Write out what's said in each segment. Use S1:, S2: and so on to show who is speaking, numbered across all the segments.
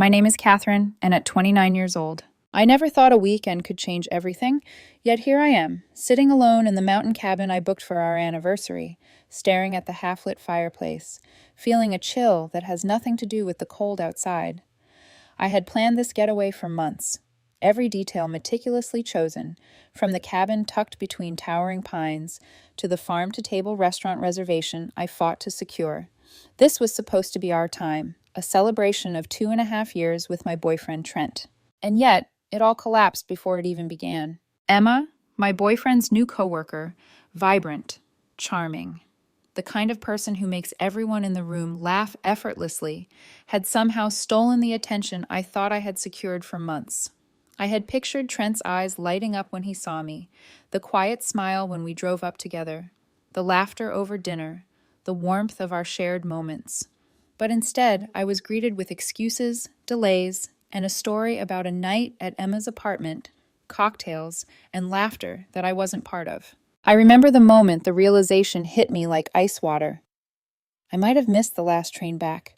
S1: My name is Catherine, and at 29 years old, I never thought a weekend could change everything, yet here I am, sitting alone in the mountain cabin I booked for our anniversary, staring at the half-lit fireplace, feeling a chill that has nothing to do with the cold outside. I had planned this getaway for months, every detail meticulously chosen, from the cabin tucked between towering pines to the farm-to-table restaurant reservation I fought to secure. This was supposed to be our time, a celebration of 2.5 years with my boyfriend Trent. And yet, it all collapsed before it even began. Emma, my boyfriend's new coworker, vibrant, charming, the kind of person who makes everyone in the room laugh effortlessly, had somehow stolen the attention I thought I had secured for months. I had pictured Trent's eyes lighting up when he saw me, the quiet smile when we drove up together, the laughter over dinner, the warmth of our shared moments. But instead, I was greeted with excuses, delays, and a story about a night at Emma's apartment, cocktails, and laughter that I wasn't part of. I remember the moment the realization hit me like ice water. I might have missed the last train back.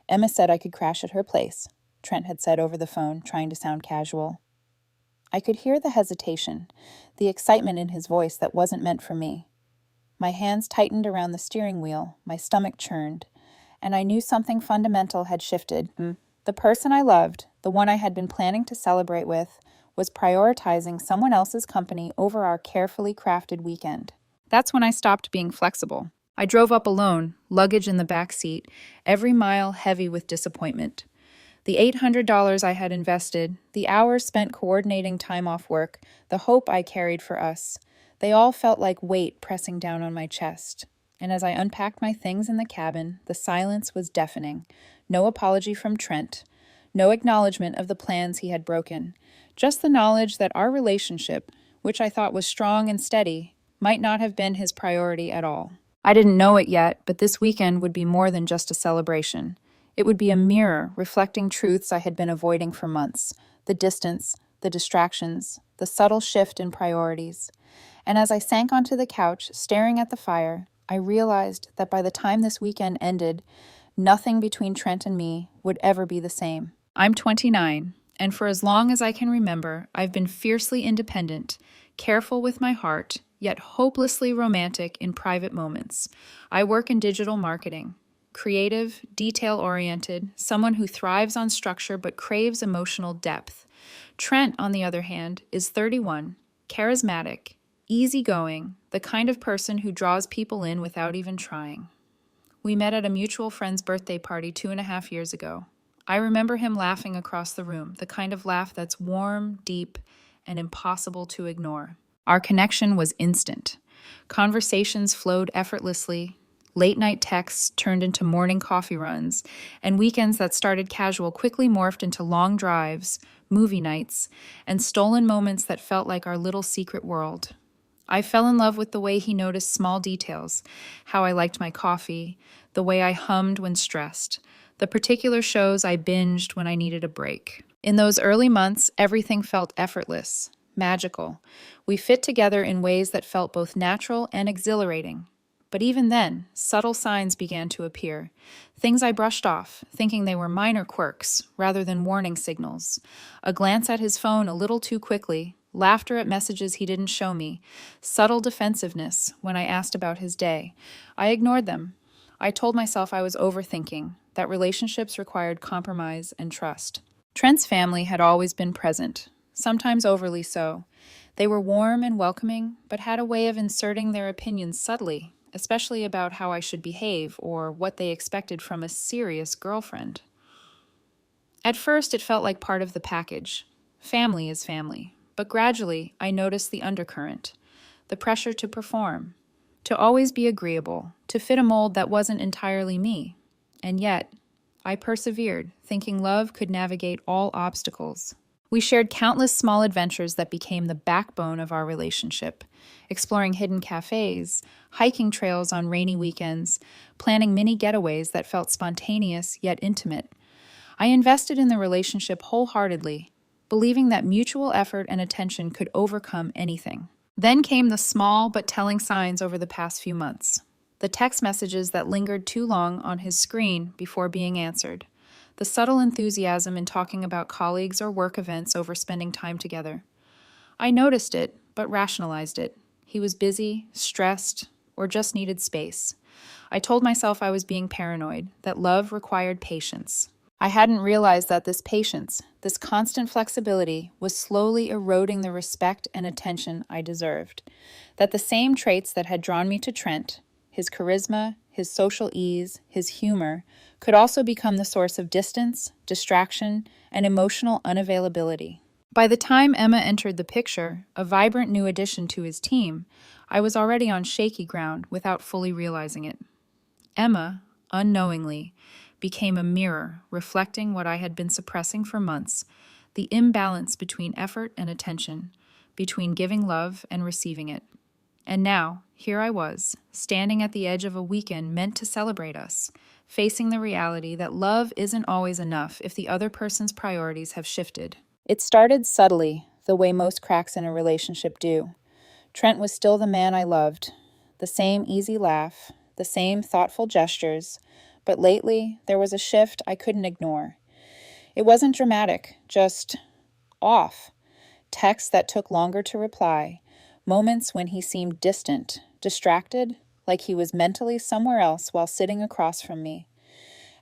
S1: Emma said I could crash at her place, Trent had said over the phone, trying to sound casual. I could hear the hesitation, the excitement in his voice that wasn't meant for me. My hands tightened around the steering wheel, my stomach churned, and I knew something fundamental had shifted. The person I loved, the one I had been planning to celebrate with, was prioritizing someone else's company over our carefully crafted weekend. That's when I stopped being flexible. I drove up alone, luggage in the back seat, every mile heavy with disappointment. The $800 I had invested, the hours spent coordinating time off work, the hope I carried for us, they all felt like weight pressing down on my chest. And as I unpacked my things in the cabin, the silence was deafening. No apology from Trent, no acknowledgement of the plans he had broken, just the knowledge that our relationship, which I thought was strong and steady, might not have been his priority at all. I didn't know it yet, but this weekend would be more than just a celebration. It would be a mirror reflecting truths I had been avoiding for months, the distance, the distractions, the subtle shift in priorities. And as I sank onto the couch, staring at the fire, I realized that by the time this weekend ended, nothing between Trent and me would ever be the same. I'm 29, and for as long as I can remember, I've been fiercely independent, careful with my heart, yet hopelessly romantic in private moments. I work in digital marketing. Creative, detail-oriented, someone who thrives on structure but craves emotional depth. Trent, on the other hand, is 31, charismatic, easygoing, the kind of person who draws people in without even trying. We met at a mutual friend's birthday party 2.5 years ago. I remember him laughing across the room, the kind of laugh that's warm, deep, and impossible to ignore. Our connection was instant. Conversations flowed effortlessly, late-night texts turned into morning coffee runs, and weekends that started casual quickly morphed into long drives, movie nights, and stolen moments that felt like our little secret world. I fell in love with the way he noticed small details, how I liked my coffee, the way I hummed when stressed, the particular shows I binged when I needed a break. In those early months, everything felt effortless, magical. We fit together in ways that felt both natural and exhilarating. But even then, subtle signs began to appear, things I brushed off, thinking they were minor quirks rather than warning signals. A glance at his phone a little too quickly, laughter at messages he didn't show me, subtle defensiveness when I asked about his day. I ignored them. I told myself I was overthinking, that relationships required compromise and trust. Trent's family had always been present, sometimes overly so. They were warm and welcoming, but had a way of inserting their opinions subtly, especially about how I should behave or what they expected from a serious girlfriend. At first, it felt like part of the package. Family is family. But gradually, I noticed the undercurrent, the pressure to perform, to always be agreeable, to fit a mold that wasn't entirely me. And yet, I persevered, thinking love could navigate all obstacles. We shared countless small adventures that became the backbone of our relationship, exploring hidden cafes, hiking trails on rainy weekends, planning mini getaways that felt spontaneous yet intimate. I invested in the relationship wholeheartedly, believing that mutual effort and attention could overcome anything. Then came the small but telling signs over the past few months. The text messages that lingered too long on his screen before being answered. the subtle enthusiasm in talking about colleagues or work events over spending time together. I noticed it, but rationalized it. He was busy, stressed, or just needed space. I told myself I was being paranoid, that love required patience. I hadn't realized that this patience, this constant flexibility, was slowly eroding the respect and attention I deserved. That the same traits that had drawn me to Trent, his charisma, his social ease, his humor, could also become the source of distance, distraction, and emotional unavailability. By the time Emma entered the picture, a vibrant new addition to his team, I was already on shaky ground without fully realizing it. Emma, unknowingly, became a mirror reflecting what I had been suppressing for months, the imbalance between effort and attention, between giving love and receiving it. And now, here I was, standing at the edge of a weekend meant to celebrate us, facing the reality that love isn't always enough if the other person's priorities have shifted. It started subtly, the way most cracks in a relationship do. Trent was still the man I loved, the same easy laugh, the same thoughtful gestures, but lately there was a shift I couldn't ignore. It wasn't dramatic, just off. Texts that took longer to reply, moments when he seemed distant, distracted, like he was mentally somewhere else while sitting across from me.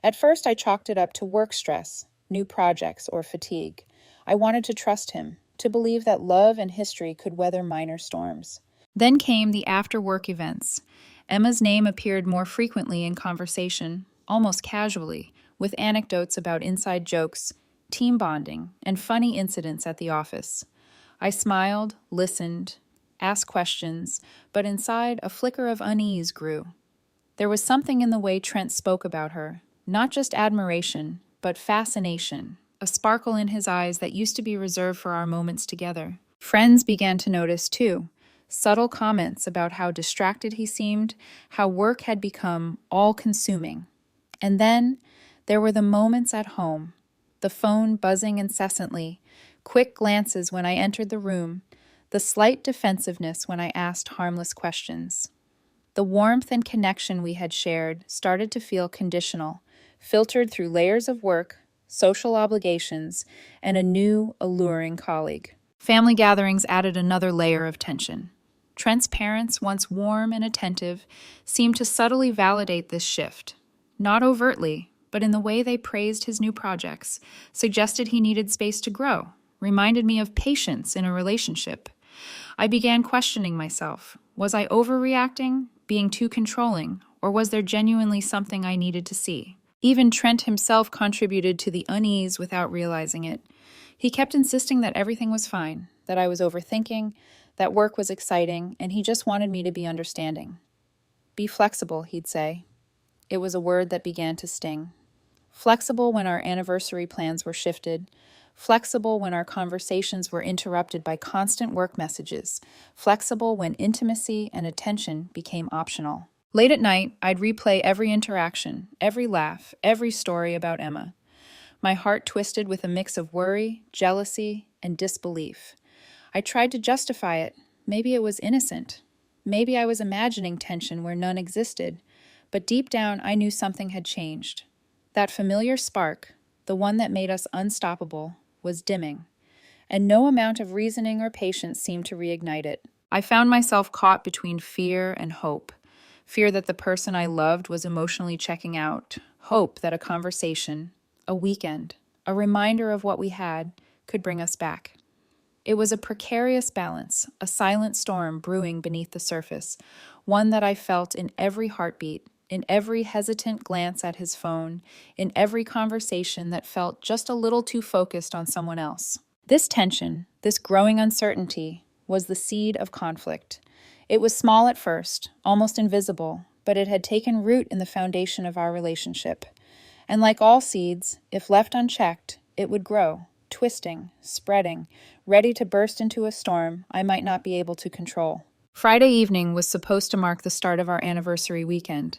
S1: At first I chalked it up to work stress, new projects, or fatigue. I wanted to trust him, to believe that love and history could weather minor storms. Then came the after-work events. Emma's name appeared more frequently in conversation, almost casually, with anecdotes about inside jokes, team bonding, and funny incidents at the office. I smiled, listened, asked questions, but inside a flicker of unease grew. There was something in the way Trent spoke about her, not just admiration, but fascination, a sparkle in his eyes that used to be reserved for our moments together. Friends began to notice, too, subtle comments about how distracted he seemed, how work had become all-consuming. And then there were the moments at home, the phone buzzing incessantly, quick glances when I entered the room, the slight defensiveness when I asked harmless questions. The warmth and connection we had shared started to feel conditional, filtered through layers of work, social obligations, and a new, alluring colleague. Family gatherings added another layer of tension. Trent's parents, once warm and attentive, seemed to subtly validate this shift. Not overtly, but in the way they praised his new projects, suggested he needed space to grow, reminded me of patience in a relationship. I began questioning myself. Was I overreacting, being too controlling, or was there genuinely something I needed to see? Even Trent himself contributed to the unease without realizing it. He kept insisting that everything was fine, that I was overthinking, that work was exciting, and he just wanted me to be understanding. Be flexible, he'd say. It was a word that began to sting. Flexible when our anniversary plans were shifted, flexible when our conversations were interrupted by constant work messages, flexible when intimacy and attention became optional. Late at night, I'd replay every interaction, every laugh, every story about Emma. My heart twisted with a mix of worry, jealousy, and disbelief. I tried to justify it. Maybe it was innocent. Maybe I was imagining tension where none existed. But deep down, I knew something had changed. That familiar spark, the one that made us unstoppable, was dimming. And no amount of reasoning or patience seemed to reignite it. I found myself caught between fear and hope. Fear that the person I loved was emotionally checking out. Hope that a conversation, a weekend, a reminder of what we had, could bring us back. It was a precarious balance, a silent storm brewing beneath the surface, one that I felt in every heartbeat, in every hesitant glance at his phone, in every conversation that felt just a little too focused on someone else. This tension, this growing uncertainty, was the seed of conflict. It was small at first, almost invisible, but it had taken root in the foundation of our relationship. And like all seeds, if left unchecked, it would grow, twisting, spreading, ready to burst into a storm I might not be able to control. Friday evening was supposed to mark the start of our anniversary weekend.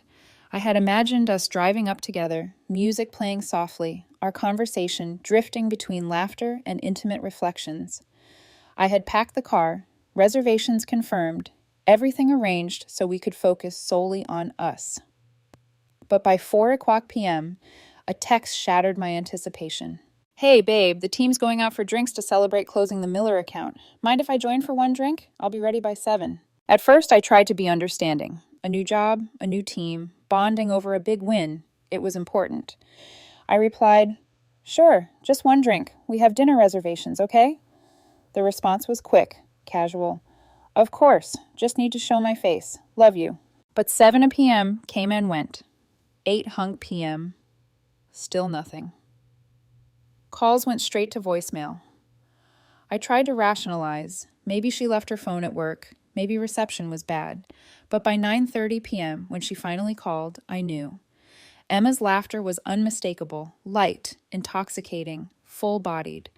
S1: I had imagined us driving up together, music playing softly, our conversation drifting between laughter and intimate reflections. I had packed the car, reservations confirmed, everything arranged so we could focus solely on us. But by 4 o'clock p.m., A text shattered my anticipation. Hey, babe, the team's going out for drinks to celebrate closing the Miller account. Mind if I join for one drink? I'll be ready by 7. At first, I tried to be understanding. A new job, a new team, bonding over a big win. It was important. I replied, Sure, just one drink. We have dinner reservations, okay? The response was quick, casual. Of course, just need to show my face. Love you. But 7 p.m. came and went. 8 hunk p.m. Still nothing. Calls went straight to voicemail. I tried to rationalize. Maybe she left her phone at work. Maybe reception was bad. But by 9:30 p.m., when she finally called, I knew. Emma's laughter was unmistakable, light, intoxicating, full-bodied.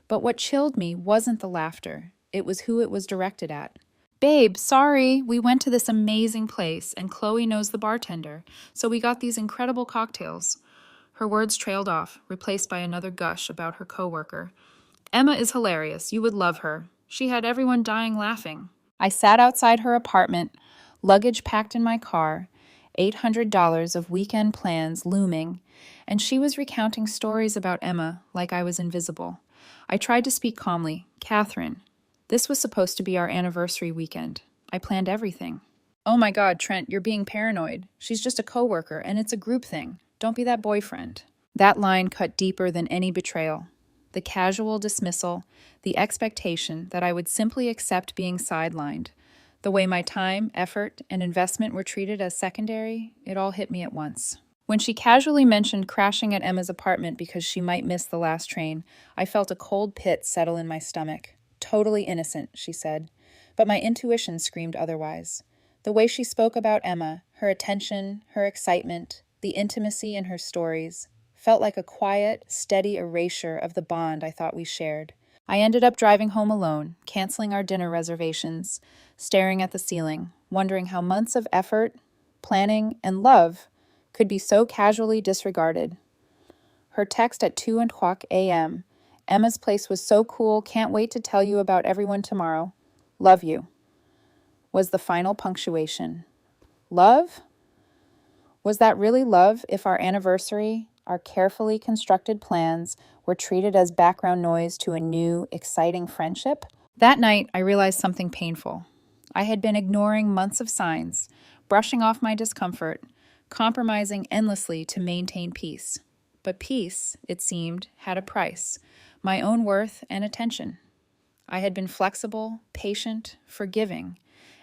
S1: But what chilled me wasn't the laughter. It was who it was directed at. Babe, sorry, we went to this amazing place, and Chloe knows the bartender, so we got these incredible cocktails. Her words trailed off, replaced by another gush about her coworker. Emma is hilarious. You would love her. She had everyone dying laughing. I sat outside her apartment, luggage packed in my car, $800 of weekend plans looming, and she was recounting stories about Emma like I was invisible. I tried to speak calmly. Catherine, this was supposed to be our anniversary weekend. I planned everything. Oh my God, Trent, you're being paranoid. She's just a coworker, and it's a group thing. Don't be that boyfriend. That line cut deeper than any betrayal. The casual dismissal, the expectation that I would simply accept being sidelined. The way my time, effort, and investment were treated as secondary, it all hit me at once. When she casually mentioned crashing at Emma's apartment because she might miss the last train, I felt a cold pit settle in my stomach. Totally innocent, she said. But my intuition screamed otherwise. The way she spoke about Emma, her attention, her excitement, the intimacy in her stories, felt like a quiet, steady erasure of the bond I thought we shared. I ended up driving home alone, canceling our dinner reservations, staring at the ceiling, wondering how months of effort, planning, and love could be so casually disregarded. Her text at 2:00 a.m. Emma's place was so cool, can't wait to tell you about everyone tomorrow. Love you. Was the final punctuation. Love? Was that really love if our anniversary, our carefully constructed plans, were treated as background noise to a new, exciting friendship? That night, I realized something painful. I had been ignoring months of signs, brushing off my discomfort, compromising endlessly to maintain peace. But peace, it seemed, had a price, my own worth and attention. I had been flexible, patient, forgiving,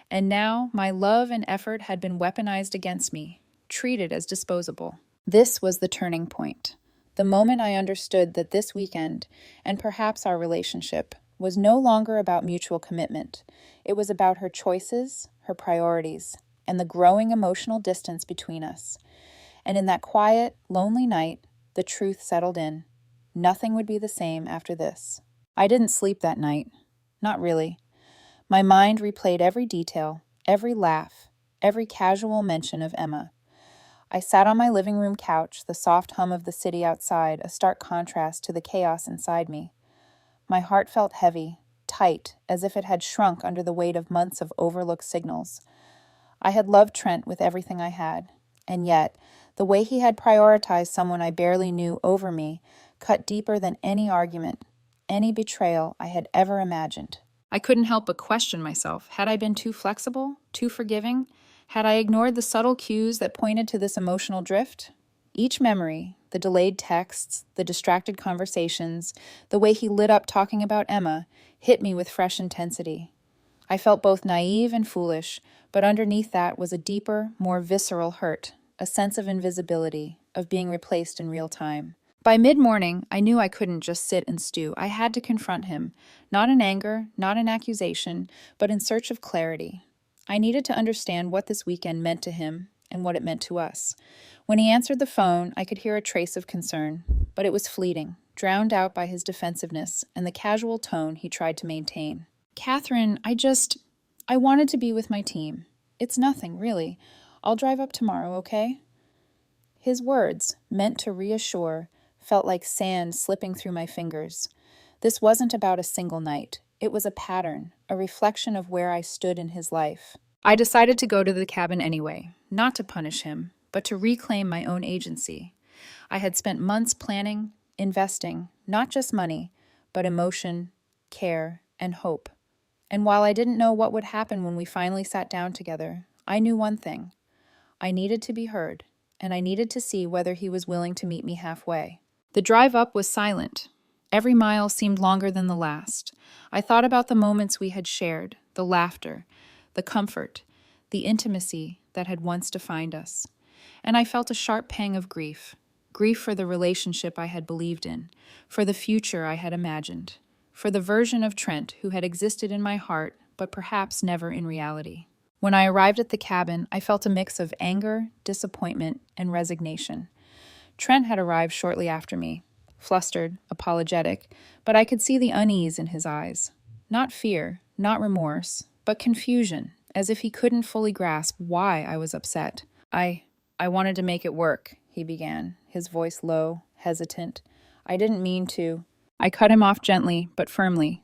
S1: and now my love and effort had been weaponized against me, treated as disposable. This was the turning point, the moment I understood that this weekend, and perhaps our relationship, was no longer about mutual commitment. It was about her choices, her priorities, and the growing emotional distance between us. And in that quiet, lonely night, the truth settled in. Nothing would be the same after this. I didn't sleep that night. Not really. My mind replayed every detail, every laugh, every casual mention of Emma. I sat on my living room couch, the soft hum of the city outside, a stark contrast to the chaos inside me. My heart felt heavy, tight, as if it had shrunk under the weight of months of overlooked signals. I had loved Trent with everything I had, and yet, the way he had prioritized someone I barely knew over me cut deeper than any argument, any betrayal I had ever imagined. I couldn't help but question myself. Had I been too flexible, too forgiving? Had I ignored the subtle cues that pointed to this emotional drift? Each memory, the delayed texts, the distracted conversations, the way he lit up talking about Emma, hit me with fresh intensity. I felt both naive and foolish, but underneath that was a deeper, more visceral hurt, a sense of invisibility, of being replaced in real time. By mid-morning, I knew I couldn't just sit and stew. I had to confront him, not in anger, not in accusation, but in search of clarity. I needed to understand what this weekend meant to him and what it meant to us. When he answered the phone, I could hear a trace of concern, but it was fleeting, drowned out by his defensiveness and the casual tone he tried to maintain. Catherine, I wanted to be with my team. It's nothing, really. I'll drive up tomorrow, okay? His words, meant to reassure, felt like sand slipping through my fingers. This wasn't about a single night. It was a pattern, a reflection of where I stood in his life. I decided to go to the cabin anyway, not to punish him, but to reclaim my own agency. I had spent months planning, investing, not just money, but emotion, care, and hope. And while I didn't know what would happen when we finally sat down together, I knew one thing. I needed to be heard, and I needed to see whether he was willing to meet me halfway. The drive up was silent. Every mile seemed longer than the last. I thought about the moments we had shared, the laughter, the comfort, the intimacy that had once defined us. And I felt a sharp pang of grief. Grief for the relationship I had believed in, for the future I had imagined, for the version of Trent who had existed in my heart, but perhaps never in reality. When I arrived at the cabin, I felt a mix of anger, disappointment, and resignation. Trent had arrived shortly after me, flustered, apologetic, but I could see the unease in his eyes. Not fear, not remorse, but confusion, as if he couldn't fully grasp why I was upset. I wanted to make it work, he began, his voice low, hesitant. I didn't mean to. I cut him off gently, but firmly.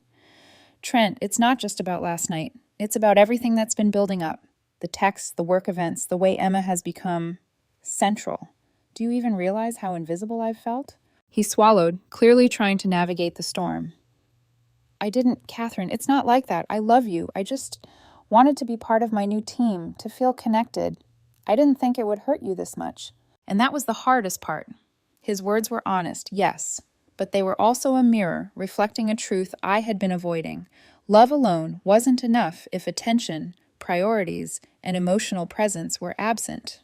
S1: Trent, it's not just about last night. It's about everything that's been building up. The texts, the work events, the way Emma has become central. Do you even realize how invisible I've felt? He swallowed, clearly trying to navigate the storm. I didn't, Catherine, it's not like that. I love you. I just wanted to be part of my new team, to feel connected. I didn't think it would hurt you this much. And that was the hardest part. His words were honest, yes, but they were also a mirror reflecting a truth I had been avoiding. Love alone wasn't enough if attention, priorities, and emotional presence were absent.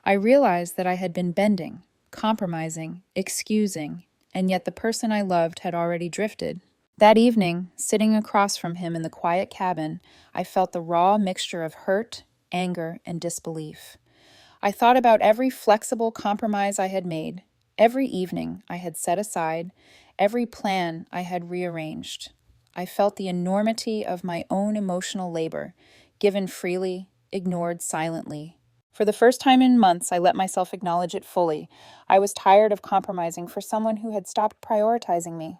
S1: I realized that I had been bending, compromising, excusing, and yet the person I loved had already drifted. That evening, sitting across from him in the quiet cabin, I felt the raw mixture of hurt, anger, and disbelief. I thought about every flexible compromise I had made, every evening I had set aside, every plan I had rearranged. I felt the enormity of my own emotional labor, given freely, ignored silently. For the first time in months, I let myself acknowledge it fully. I was tired of compromising for someone who had stopped prioritizing me.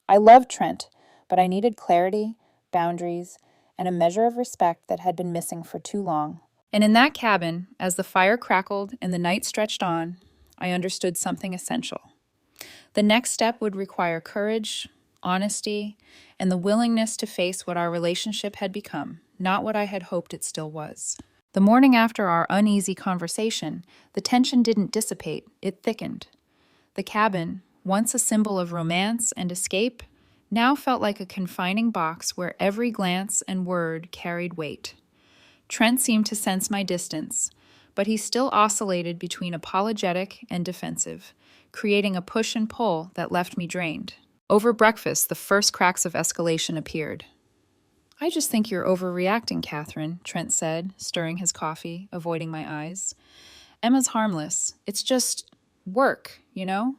S1: I loved Trent, but I needed clarity, boundaries, and a measure of respect that had been missing for too long. And in that cabin, as the fire crackled and the night stretched on, I understood something essential. The next step would require courage, honesty, and the willingness to face what our relationship had become, not what I had hoped it still was. The morning after our uneasy conversation, the tension didn't dissipate, it thickened. The cabin, once a symbol of romance and escape, now felt like a confining box where every glance and word carried weight. Trent seemed to sense my distance, but he still oscillated between apologetic and defensive, creating a push and pull that left me drained. Over breakfast, the first cracks of escalation appeared. I just think you're overreacting, Catherine, Trent said, stirring his coffee, avoiding my eyes. Emma's harmless. It's just work, you know?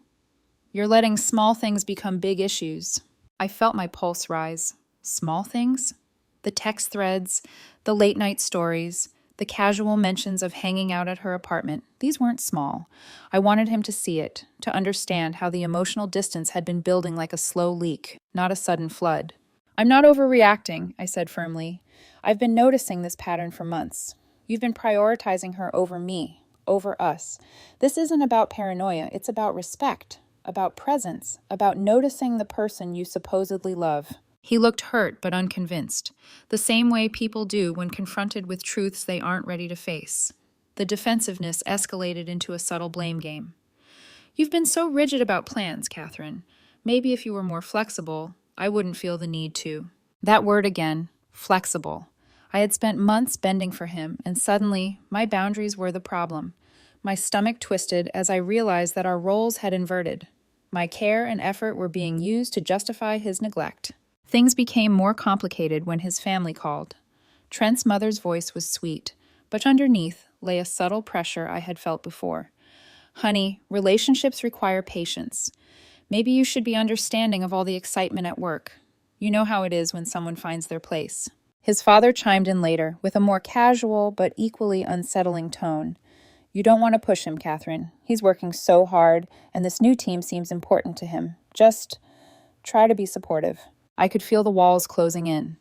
S1: You're letting small things become big issues. I felt my pulse rise. Small things? The text threads, the late-night stories, the casual mentions of hanging out at her apartment. These weren't small. I wanted him to see it, to understand how the emotional distance had been building like a slow leak, not a sudden flood. I'm not overreacting, I said firmly. I've been noticing this pattern for months. You've been prioritizing her over me, over us. This isn't about paranoia, it's about respect, about presence, about noticing the person you supposedly love. He looked hurt but unconvinced, the same way people do when confronted with truths they aren't ready to face. The defensiveness escalated into a subtle blame game. You've been so rigid about plans, Catherine. Maybe if you were more flexible, I wouldn't feel the need to. That word again, flexible. I had spent months bending for him, and suddenly my boundaries were the problem. My stomach twisted as I realized that our roles had inverted. My care and effort were being used to justify his neglect. Things became more complicated when his family called. Trent's mother's voice was sweet, but underneath lay a subtle pressure I had felt before. Honey, relationships require patience. Maybe you should be understanding of all the excitement at work. You know how it is when someone finds their place. His father chimed in later, with a more casual but equally unsettling tone. You don't want to push him, Catherine. He's working so hard, and this new team seems important to him. Just try to be supportive. I could feel the walls closing in.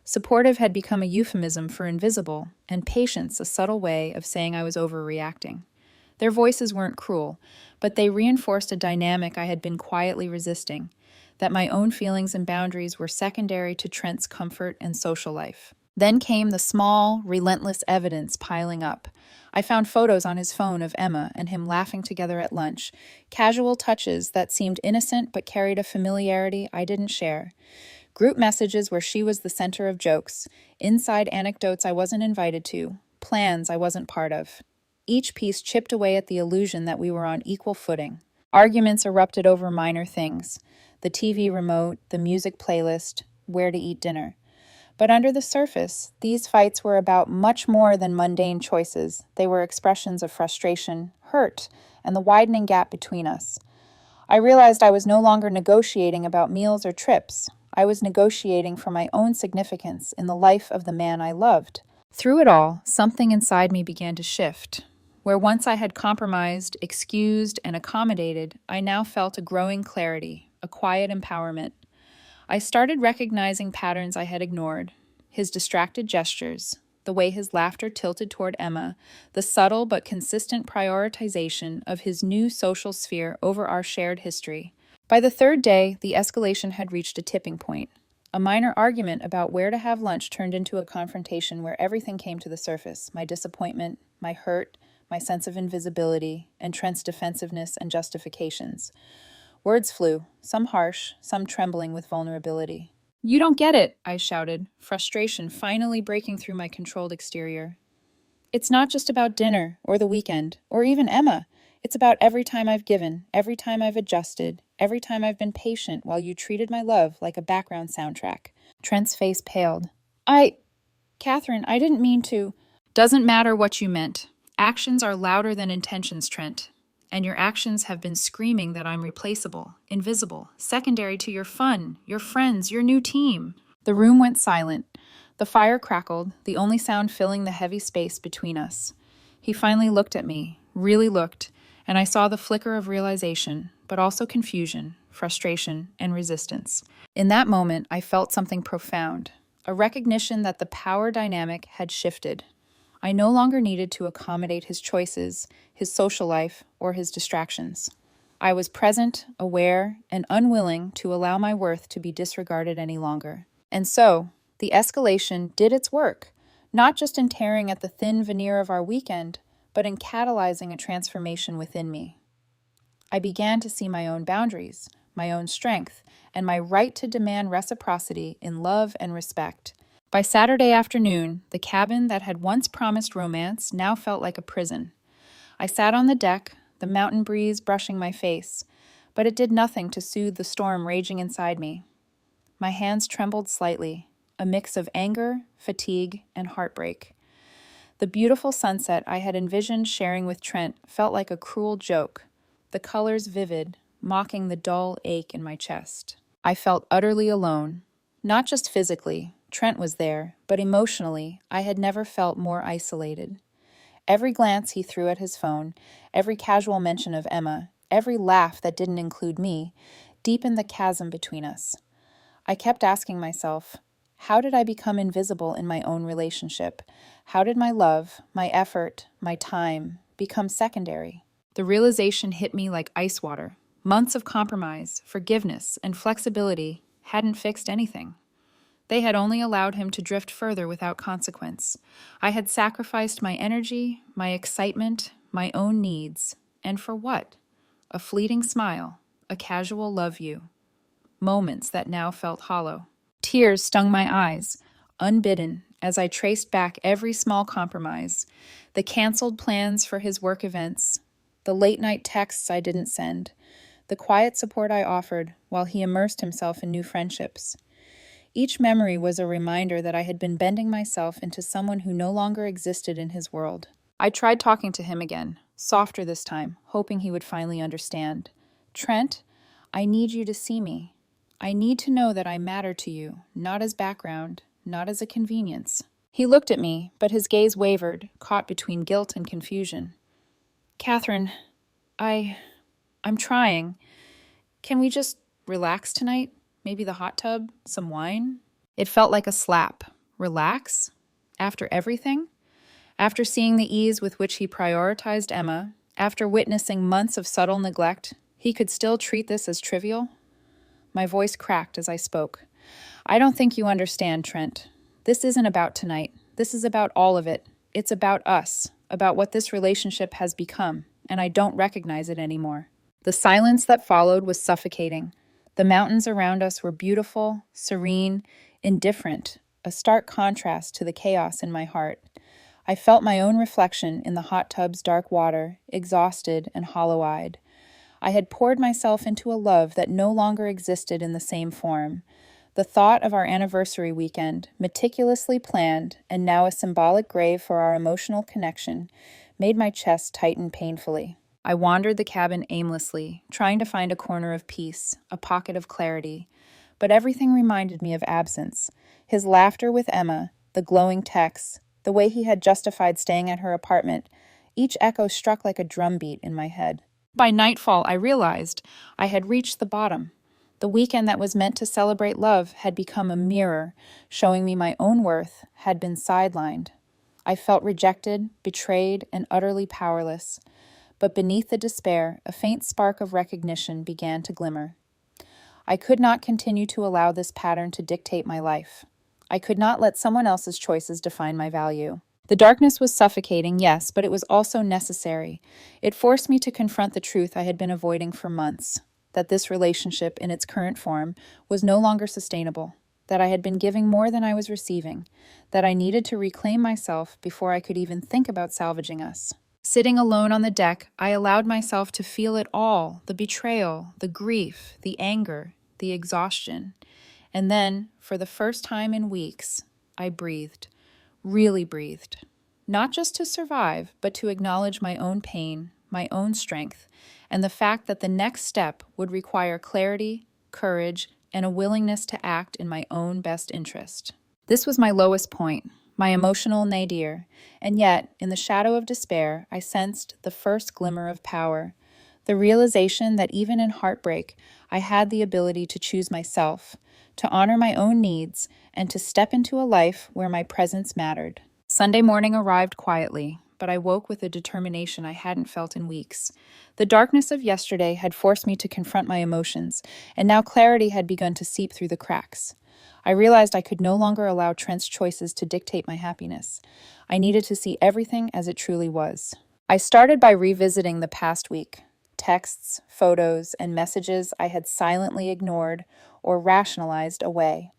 S1: Supportive had become a euphemism for invisible, and patience a subtle way of saying I was overreacting. Their voices weren't cruel, but they reinforced a dynamic I had been quietly resisting, that my own feelings and boundaries were secondary to Trent's comfort and social life. Then came the small, relentless evidence piling up. I found photos on his phone of Emma and him laughing together at lunch, casual touches that seemed innocent but carried a familiarity I didn't share. Group messages where she was the center of jokes, inside anecdotes I wasn't invited to, plans I wasn't part of. Each piece chipped away at the illusion that we were on equal footing. Arguments erupted over minor things: the TV remote, the music playlist, where to eat dinner. But under the surface, these fights were about much more than mundane choices. They were expressions of frustration, hurt, and the widening gap between us. I realized I was no longer negotiating about meals or trips. I was negotiating for my own significance in the life of the man I loved. Through it all, something inside me began to shift. Where once I had compromised, excused, and accommodated, I now felt a growing clarity, a quiet empowerment. I started recognizing patterns I had ignored: his distracted gestures, the way his laughter tilted toward Emma, the subtle but consistent prioritization of his new social sphere over our shared history. By the third day, the escalation had reached a tipping point. A minor argument about where to have lunch turned into a confrontation where everything came to the surface: my disappointment, my hurt, my sense of invisibility, and Trent's defensiveness and justifications. Words flew, some harsh, some trembling with vulnerability. "You don't get it," I shouted, frustration finally breaking through my controlled exterior. "It's not just about dinner, or the weekend, or even Emma. It's about every time I've given, every time I've adjusted, every time I've been patient while you treated my love like a background soundtrack." Trent's face paled. Catherine, I didn't mean to." "Doesn't matter what you meant. Actions are louder than intentions, Trent. And your actions have been screaming that I'm replaceable, invisible, secondary to your fun, your friends, your new team." The room went silent. The fire crackled, the only sound filling the heavy space between us. He finally looked at me, really looked, and I saw the flicker of realization, but also confusion, frustration, and resistance. In that moment, I felt something profound, a recognition that the power dynamic had shifted. I no longer needed to accommodate his choices, his social life, or his distractions. I was present, aware, and unwilling to allow my worth to be disregarded any longer. And so, the escalation did its work, not just in tearing at the thin veneer of our weekend, but in catalyzing a transformation within me. I began to see my own boundaries, my own strength, and my right to demand reciprocity in love and respect. By Saturday afternoon, the cabin that had once promised romance now felt like a prison. I sat on the deck, the mountain breeze brushing my face, but it did nothing to soothe the storm raging inside me. My hands trembled slightly, a mix of anger, fatigue, and heartbreak. The beautiful sunset I had envisioned sharing with Trent felt like a cruel joke, the colors vivid, mocking the dull ache in my chest. I felt utterly alone, not just physically. Trent was there, but emotionally, I had never felt more isolated. Every glance he threw at his phone, every casual mention of Emma, every laugh that didn't include me, deepened the chasm between us. I kept asking myself, how did I become invisible in my own relationship? How did my love, my effort, my time become secondary? The realization hit me like ice water. Months of compromise, forgiveness, and flexibility hadn't fixed anything. They had only allowed him to drift further without consequence. I had sacrificed my energy, my excitement, my own needs. And for what? A fleeting smile, a casual love you. Moments that now felt hollow. Tears stung my eyes, unbidden, as I traced back every small compromise. The canceled plans for his work events, the late-night texts I didn't send, the quiet support I offered while he immersed himself in new friendships. Each memory was a reminder that I had been bending myself into someone who no longer existed in his world. I tried talking to him again, softer this time, hoping he would finally understand. "Trent, I need you to see me. I need to know that I matter to you, not as background, not as a convenience." He looked at me, but his gaze wavered, caught between guilt and confusion. "Catherine, I'm trying. Can we just relax tonight? Maybe the hot tub, some wine?" It felt like a slap. Relax? After everything? After seeing the ease with which he prioritized Emma, After witnessing months of subtle neglect, he could still treat this as trivial? My voice cracked as I spoke. I don't think you understand, Trent. This isn't about tonight. This is about all of it. It's about us, about what this relationship has become, and I don't recognize it anymore. The silence that followed was suffocating. The mountains around us were beautiful, serene, indifferent, a stark contrast to the chaos in my heart. I felt my own reflection in the hot tub's dark water, exhausted and hollow-eyed. I had poured myself into a love that no longer existed in the same form. The thought of our anniversary weekend, meticulously planned and now a symbolic grave for our emotional connection, made my chest tighten painfully. I wandered the cabin aimlessly, trying to find a corner of peace, a pocket of clarity. But everything reminded me of absence. His laughter with Emma, the glowing texts, the way he had justified staying at her apartment, each echo struck like a drumbeat in my head. By nightfall, I realized I had reached the bottom. The weekend that was meant to celebrate love had become a mirror, showing me my own worth had been sidelined. I felt rejected, betrayed, and utterly powerless. But beneath the despair, a faint spark of recognition began to glimmer. I could not continue to allow this pattern to dictate my life. I could not let someone else's choices define my value. The darkness was suffocating, yes, but it was also necessary. It forced me to confront the truth I had been avoiding for months, that this relationship, in its current form, was no longer sustainable, that I had been giving more than I was receiving, that I needed to reclaim myself before I could even think about salvaging us. Sitting alone on the deck, I allowed myself to feel it all, the betrayal, the grief, the anger, the exhaustion. And then, for the first time in weeks, I breathed, really breathed. Not just to survive, but to acknowledge my own pain, my own strength, and the fact that the next step would require clarity, courage, and a willingness to act in my own best interest. This was my lowest point, my emotional nadir, and yet, in the shadow of despair, I sensed the first glimmer of power, the realization that even in heartbreak, I had the ability to choose myself, to honor my own needs, and to step into a life where my presence mattered. Sunday morning arrived quietly, but I woke with a determination I hadn't felt in weeks. The darkness of yesterday had forced me to confront my emotions, and now clarity had begun to seep through the cracks. I realized I could no longer allow Trent's choices to dictate my happiness. I needed to see everything as it truly was. I started by revisiting the past week. Texts, photos, and messages I had silently ignored or rationalized away.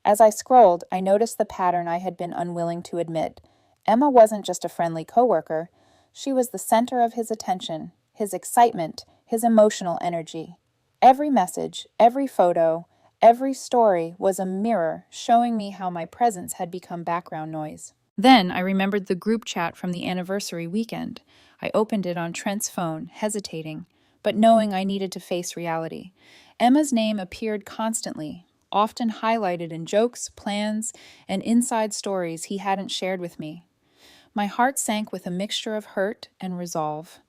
S1: As I scrolled, I noticed the pattern I had been unwilling to admit. Emma wasn't just a friendly coworker. She was the center of his attention, his excitement, his emotional energy. Every message, every photo, every story was a mirror showing me how my presence had become background noise. Then I remembered the group chat from the anniversary weekend. I opened it on Trent's phone, hesitating, but knowing I needed to face reality. Emma's name appeared constantly, often highlighted in jokes, plans, and inside stories he hadn't shared with me. My heart sank with a mixture of hurt and resolve.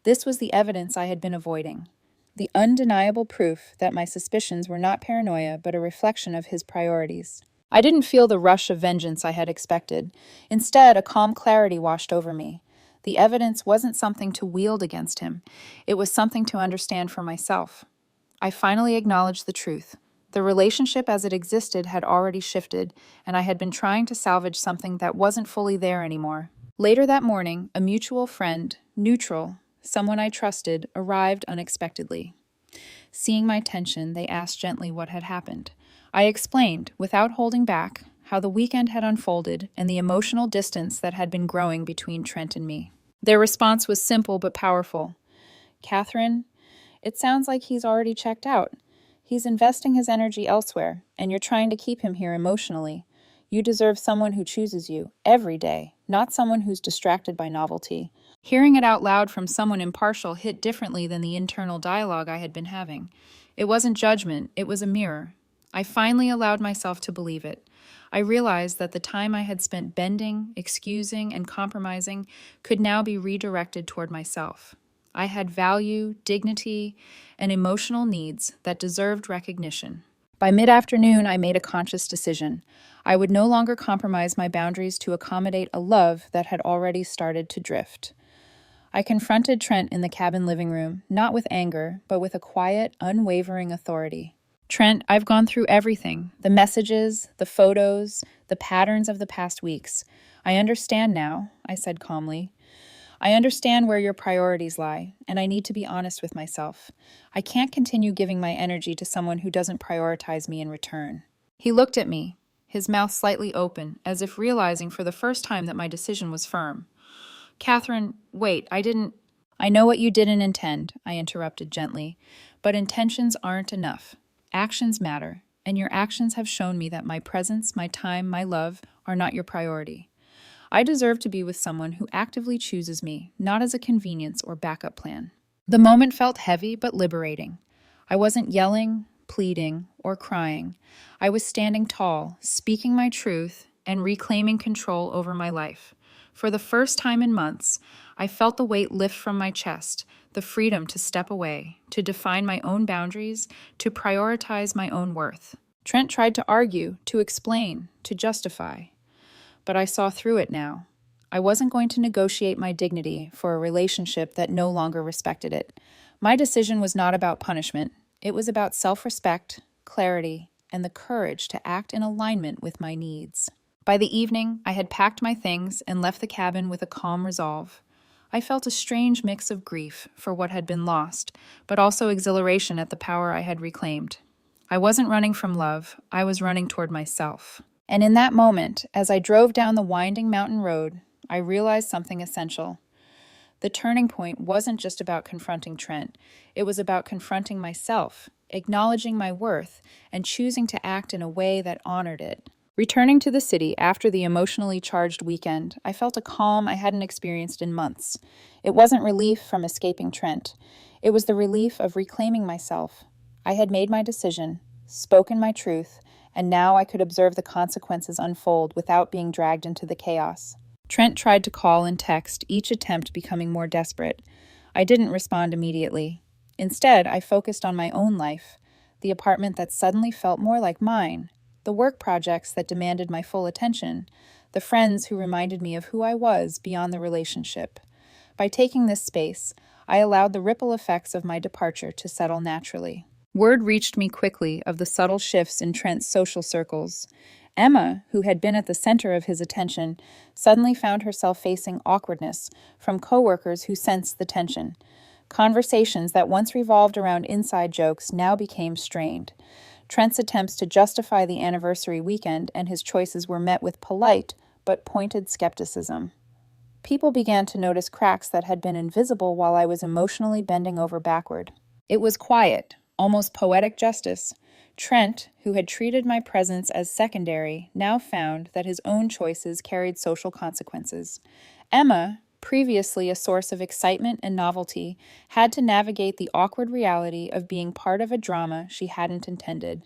S1: This was the evidence I had been avoiding. The undeniable proof that my suspicions were not paranoia but a reflection of his priorities. I didn't feel the rush of vengeance I had expected. Instead, a calm clarity washed over me. The evidence wasn't something to wield against him. It was something to understand for myself. I finally acknowledged the truth. The relationship as it existed had already shifted, and I had been trying to salvage something that wasn't fully there anymore. Later that morning, a mutual friend, neutral, someone I trusted, arrived unexpectedly. Seeing my tension, they asked gently what had happened. I explained, without holding back, how the weekend had unfolded and the emotional distance that had been growing between Trent and me. Their response was simple but powerful. "Catherine, it sounds like he's already checked out. He's investing his energy elsewhere, and you're trying to keep him here emotionally. You deserve someone who chooses you, every day, not someone who's distracted by novelty." Hearing it out loud from someone impartial hit differently than the internal dialogue I had been having. It wasn't judgment, it was a mirror. I finally allowed myself to believe it. I realized that the time I had spent bending, excusing, and compromising could now be redirected toward myself. I had value, dignity, and emotional needs that deserved recognition. By mid-afternoon, I made a conscious decision. I would no longer compromise my boundaries to accommodate a love that had already started to drift. I confronted Trent in the cabin living room, not with anger, but with a quiet, unwavering authority. Trent, I've gone through everything, the messages, the photos, the patterns of the past weeks. I understand now, I said calmly. I understand where your priorities lie, and I need to be honest with myself. I can't continue giving my energy to someone who doesn't prioritize me in return. He looked at me, his mouth slightly open, as if realizing for the first time that my decision was firm. Catherine, wait, I know what you didn't intend, I interrupted gently, but intentions aren't enough. Actions matter, and your actions have shown me that my presence, my time, my love are not your priority. I deserve to be with someone who actively chooses me, not as a convenience or backup plan. The moment felt heavy but liberating. I wasn't yelling, pleading, or crying. I was standing tall, speaking my truth, and reclaiming control over my life. For the first time in months, I felt the weight lift from my chest, the freedom to step away, to define my own boundaries, to prioritize my own worth. Trent tried to argue, to explain, to justify. But I saw through it now. I wasn't going to negotiate my dignity for a relationship that no longer respected it. My decision was not about punishment. It was about self-respect, clarity, and the courage to act in alignment with my needs. By the evening, I had packed my things and left the cabin with a calm resolve. I felt a strange mix of grief for what had been lost, but also exhilaration at the power I had reclaimed. I wasn't running from love, I was running toward myself. And in that moment, as I drove down the winding mountain road, I realized something essential. The turning point wasn't just about confronting Trent. It was about confronting myself, acknowledging my worth, and choosing to act in a way that honored it. Returning to the city after the emotionally charged weekend, I felt a calm I hadn't experienced in months. It wasn't relief from escaping Trent. It was the relief of reclaiming myself. I had made my decision, spoken my truth, and now I could observe the consequences unfold without being dragged into the chaos. Trent tried to call and text, each attempt becoming more desperate. I didn't respond immediately. Instead, I focused on my own life, the apartment that suddenly felt more like mine, the work projects that demanded my full attention, the friends who reminded me of who I was beyond the relationship. By taking this space, I allowed the ripple effects of my departure to settle naturally. Word reached me quickly of the subtle shifts in Trent's social circles. Emma, who had been at the center of his attention, suddenly found herself facing awkwardness from coworkers who sensed the tension. Conversations that once revolved around inside jokes now became strained. Trent's attempts to justify the anniversary weekend and his choices were met with polite but pointed skepticism. People began to notice cracks that had been invisible while I was emotionally bending over backward. It was quiet, almost poetic justice. Trent, who had treated my presence as secondary, now found that his own choices carried social consequences. Emma, previously a source of excitement and novelty, had to navigate the awkward reality of being part of a drama she hadn't intended.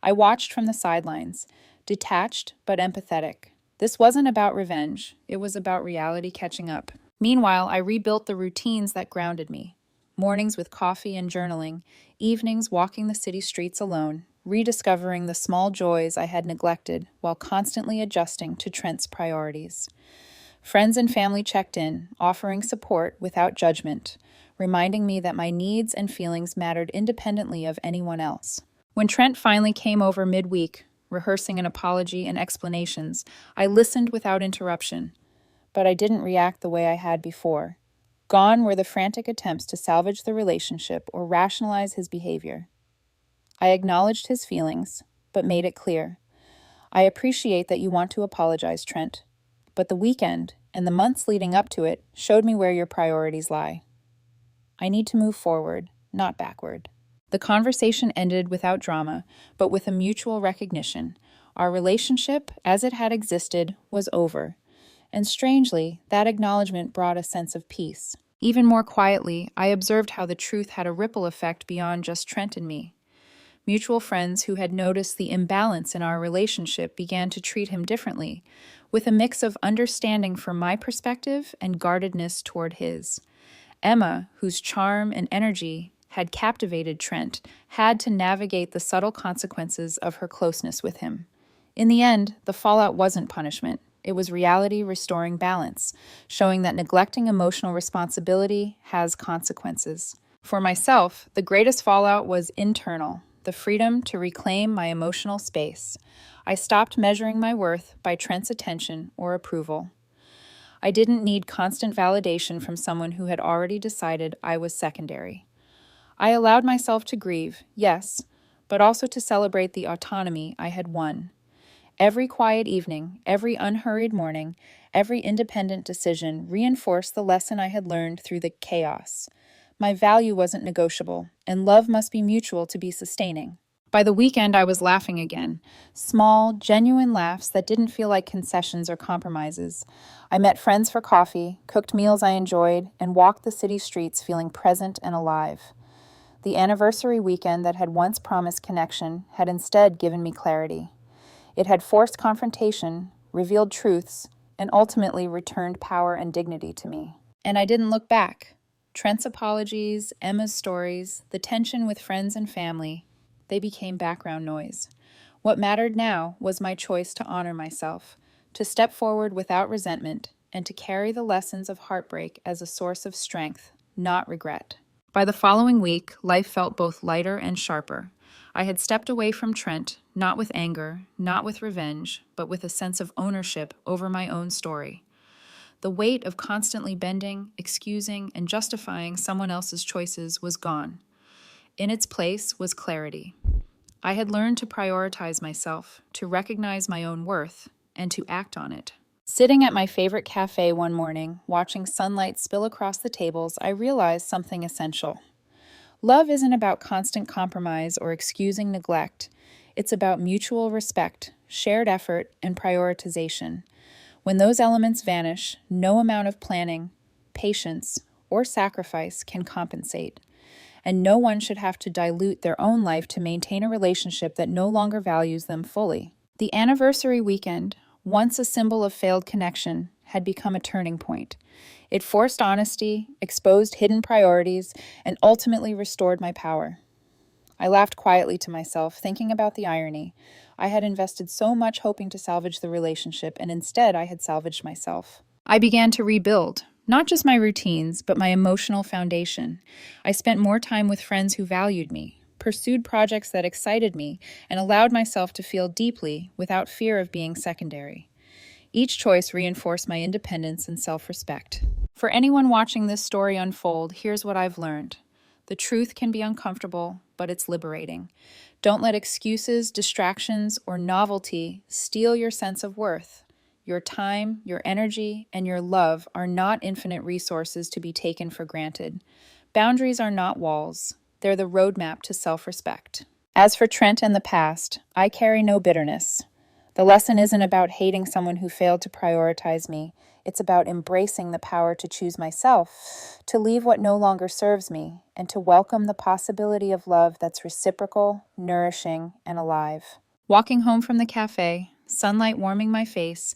S1: I watched from the sidelines, detached but empathetic. This wasn't about revenge, it was about reality catching up. Meanwhile, I rebuilt the routines that grounded me. Mornings with coffee and journaling, evenings walking the city streets alone, rediscovering the small joys I had neglected while constantly adjusting to Trent's priorities. Friends and family checked in, offering support without judgment, reminding me that my needs and feelings mattered independently of anyone else. When Trent finally came over midweek, rehearsing an apology and explanations, I listened without interruption, but I didn't react the way I had before. Gone were the frantic attempts to salvage the relationship or rationalize his behavior. I acknowledged his feelings, but made it clear. I appreciate that you want to apologize, Trent, but the weekend and the months leading up to it showed me where your priorities lie. I need to move forward, not backward. The conversation ended without drama, but with a mutual recognition. Our relationship, as it had existed, was over. And strangely, that acknowledgement brought a sense of peace. Even more quietly, I observed how the truth had a ripple effect beyond just Trent and me. Mutual friends who had noticed the imbalance in our relationship began to treat him differently, with a mix of understanding from my perspective and guardedness toward his. Emma, whose charm and energy had captivated Trent, had to navigate the subtle consequences of her closeness with him. In the end, the fallout wasn't punishment. It was reality restoring balance, showing that neglecting emotional responsibility has consequences. For myself, the greatest fallout was internal, the freedom to reclaim my emotional space. I stopped measuring my worth by Trent's attention or approval. I didn't need constant validation from someone who had already decided I was secondary. I allowed myself to grieve, yes, but also to celebrate the autonomy I had won. Every quiet evening, every unhurried morning, every independent decision reinforced the lesson I had learned through the chaos. My value wasn't negotiable, and love must be mutual to be sustaining. By the weekend, I was laughing again. Small, genuine laughs that didn't feel like concessions or compromises. I met friends for coffee, cooked meals I enjoyed, and walked the city streets feeling present and alive. The anniversary weekend that had once promised connection had instead given me clarity. It had forced confrontation, revealed truths, and ultimately returned power and dignity to me. And I didn't look back. Trent's apologies, Emma's stories, the tension with friends and family, they became background noise. What mattered now was my choice to honor myself, to step forward without resentment, and to carry the lessons of heartbreak as a source of strength, not regret. By the following week, life felt both lighter and sharper. I had stepped away from Trent, not with anger, not with revenge, but with a sense of ownership over my own story. The weight of constantly bending, excusing, and justifying someone else's choices was gone. In its place was clarity. I had learned to prioritize myself, to recognize my own worth, and to act on it. Sitting at my favorite cafe one morning, watching sunlight spill across the tables, I realized something essential. Love isn't about constant compromise or excusing neglect. It's about mutual respect, shared effort, and prioritization. When those elements vanish, no amount of planning, patience, or sacrifice can compensate. And no one should have to dilute their own life to maintain a relationship that no longer values them fully. The anniversary weekend, once a symbol of failed connection, had become a turning point. It forced honesty, exposed hidden priorities, and ultimately restored my power. I laughed quietly to myself, thinking about the irony. I had invested so much hoping to salvage the relationship, and instead I had salvaged myself. I began to rebuild, not just my routines, but my emotional foundation. I spent more time with friends who valued me, pursued projects that excited me, and allowed myself to feel deeply without fear of being secondary. Each choice reinforced my independence and self-respect. For anyone watching this story unfold, here's what I've learned. The truth can be uncomfortable, but it's liberating. Don't let excuses, distractions, or novelty steal your sense of worth. Your time, your energy, and your love are not infinite resources to be taken for granted. Boundaries are not walls. They're the roadmap to self-respect. As for Trent and the past, I carry no bitterness. The lesson isn't about hating someone who failed to prioritize me. It's about embracing the power to choose myself, to leave what no longer serves me, and to welcome the possibility of love that's reciprocal, nourishing, and alive. Walking home from the cafe, sunlight warming my face,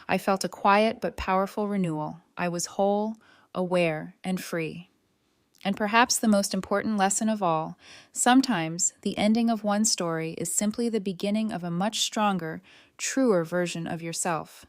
S1: I felt a quiet but powerful renewal. I was whole, aware, and free. And perhaps the most important lesson of all, sometimes the ending of one story is simply the beginning of a much stronger, truer version of yourself.